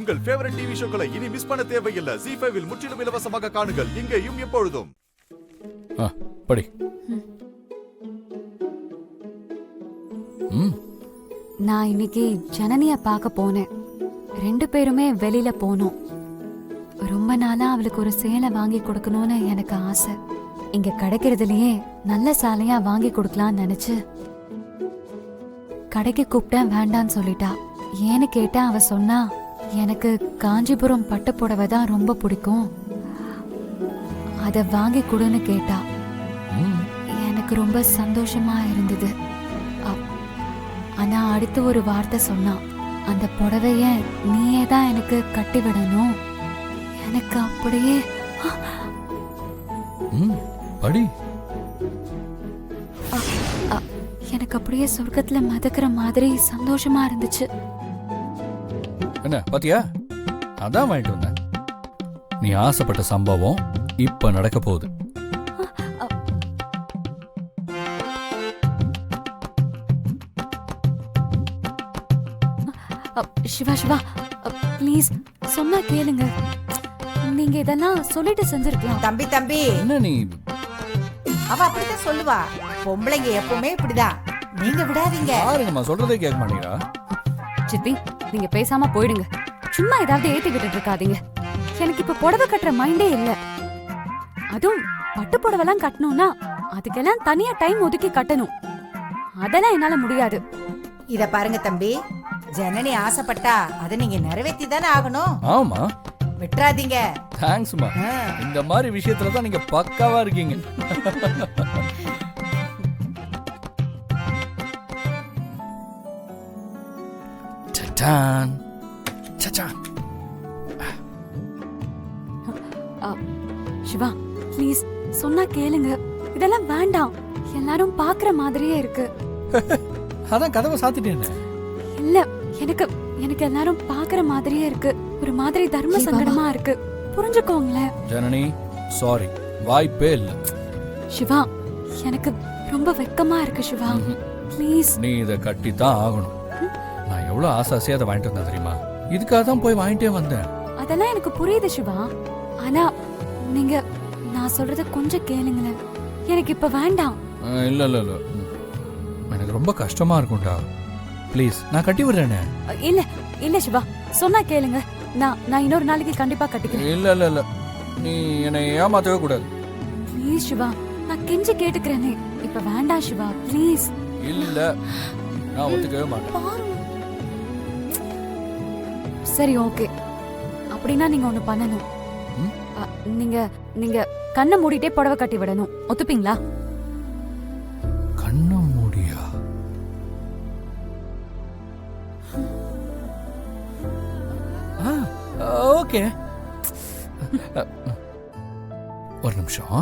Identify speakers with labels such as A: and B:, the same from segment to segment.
A: உங்கள் favourite TV ஷோக்களை இனி miss பண்ண தேவையில்லை. ZEE5 இல் முற்றிலும் இலவசமாக காணுங்கள். இங்கேயும் எப்பொழுதும்.
B: படி.
C: நான் இன்னைக்கு ஜனனிய பார்க்க போனேன். 2 பேருமே வெளியில போனோம். ரொம்ப நாளா அவளுக்கு ஒரு சேலை வாங்கி கொடுக்கணும்னு எனக்கு ஆசை. இங்க கிடைக்கிறதுலயே நல்ல சேலையா வாங்கி கொடுக்கலாம்னு நினைச்சு கடைக்கு கூப்பிட்டேன். வேண்டான்னு சொல்லிட்டா. ஏன்னு கேட்டா அவ சொன்னா, எனக்கு காஞ்சிபுரம் பட்டு புடவை தான் ரொம்ப பிடிக்கும், அத வாங்கி கொடுன்னு கேட்டா. எனக்கு ரொம்ப சந்தோஷமா இருந்தது. ஆனா அடுத்து ஒரு வார்த்தை சொன்னா, அந்த புடவைய நீயே தான் எனக்கு கட்டி விடணும். எனக்கு அப்படியே
B: படி.
C: எனக்கு அப்படியே சொர்க்கத்துல மிதக்கிற மாதிரி சந்தோஷமா இருந்துச்சு.
B: என்ன பாத்தியா, அதான் வாங்கிட்டு வந்தேன். நீ ஆசைப்பட்ட சம்பவம் இப்ப நடக்க போகுது.
C: சிவா சிவா ப்ளீஸ் சொன்னா கேளுங்க. நீங்க இதெல்லாம் சொல்லிட்டு செஞ்சிருக்கலாம்.
D: தம்பி தம்பி,
B: என்ன நீ?
D: அவ அப்படிதான் சொல்லுவா. பொம்பளைங்க எப்பவுமே இப்படிதான். நீங்க விடாதீங்க.
B: யாருங்கம்மா சொல்றதே கேட்க மாட்டீங்களா?
C: சித்தி, நீங்க பேசாம போயிடுங்க. சும்மா ஏதாவது ஏத்திக்கிட்டு இருக்காதீங்க. எனக்கு இப்ப புடவை கட்டுற மைண்டே இல்ல. அதுவும் பட்டு புடவைலாம் கட்டணும்னா அதுக்கெல்லாம் தனியா டைம் ஒதுக்கி கட்டணும். அதெல்லாம் என்னால முடியாது.
D: இத பாருங்க தம்பி, ஜனனி ஆசைப்பட்டா அதை நீங்க நிறைவேற்றி தானே ஆகணும்.
B: ஆமா,
D: விட்டுறாதீங்க.
B: தேங்க்ஸ்மா. இந்த மாதிரி விஷயத்துல தான் நீங்க பக்காவா இருக்கீங்க.
C: சிவா ப்ளீஸ் சொன்னா கேளுங்க. இதெல்லாம் வேண்டாம். எல்லாரும் பாக்குற மாதிரியே இருக்கு.
B: அதான் கதவை சாத்திட்டேன்.
C: இல்ல, எனக்கு எனக்கு எல்லாரும் பாக்குற மாதிரியே இருக்கு. ஒரு மாதிரி தர்ம சங்கடமா இருக்கு. புரிஞ்சுக்கோங்களேன்.
B: ஜனனி சாரி, வாய்ப்பே இல்ல.
C: சிவா, எனக்கு ரொம்ப வெக்கமா இருக்கு சிவா. ப்ளீஸ்.
B: நீ இத கட்டி தான் ஆகணும். நான் எவ்வளவு ஆசாசியா அதை வாங்கிட்டு வந்தேன் தெரியுமா? இதுக்காக தான் போய் வாங்கிட்டே வந்தேன்.
C: அதெல்லாம் எனக்கு புரியுது சிவா. ஆனா நீங்க நான் சொல்றத கொஞ்சம் கேளுங்களேன். எனக்கு இப்ப வேண்டாம்.
B: இல்ல இல்ல இல்ல, எனக்கு ரொம்ப கஷ்டமா இருக்கும்டா. ப்ளீஸ், நான் கட்டி விடுறேனே.
C: இல்ல இல்ல சிவா, சொன்னா கேளுங்க. நான் இன்னொரு நாளைக்கு கண்டிப்பா கட்டிக்கிறேன்.
B: இல்ல இல்ல இல்ல, நீ என்னை ஏமாத்தவே கூடாது.
C: ப்ளீஸ் சிவா, நான் கெஞ்சி கேட்டுக்கிறேனே. இப்ப வேண்டாம் சிவா, ப்ளீஸ்.
B: இல்ல, நான் ஒத்துக்கவே மாட்டேன்.
C: சரி ஓகே, அப்படின்னா நீங்க ஒண்ணு பண்ணணும். நீங்க நீங்க கண்ணை மூடிட்டே புடவை கட்டி விடணும். ஒத்துப்பீங்களா?
B: கண்ணை மூடியா? ஓகே, ஒரு நிமிஷம்.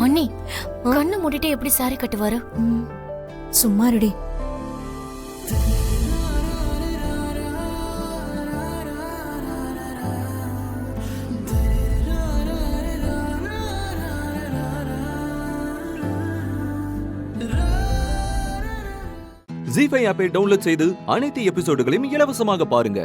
E: அண்ணி, கண்ணு மூடிட்டு எப்படி சாரி கட்டுவாரு?
C: சும்மா ரெடி.
F: ZEE5 ஆப்பை டவுன்லோட் செய்து அனைத்து எபிசோடுகளையும் இலவசமாக பாருங்க.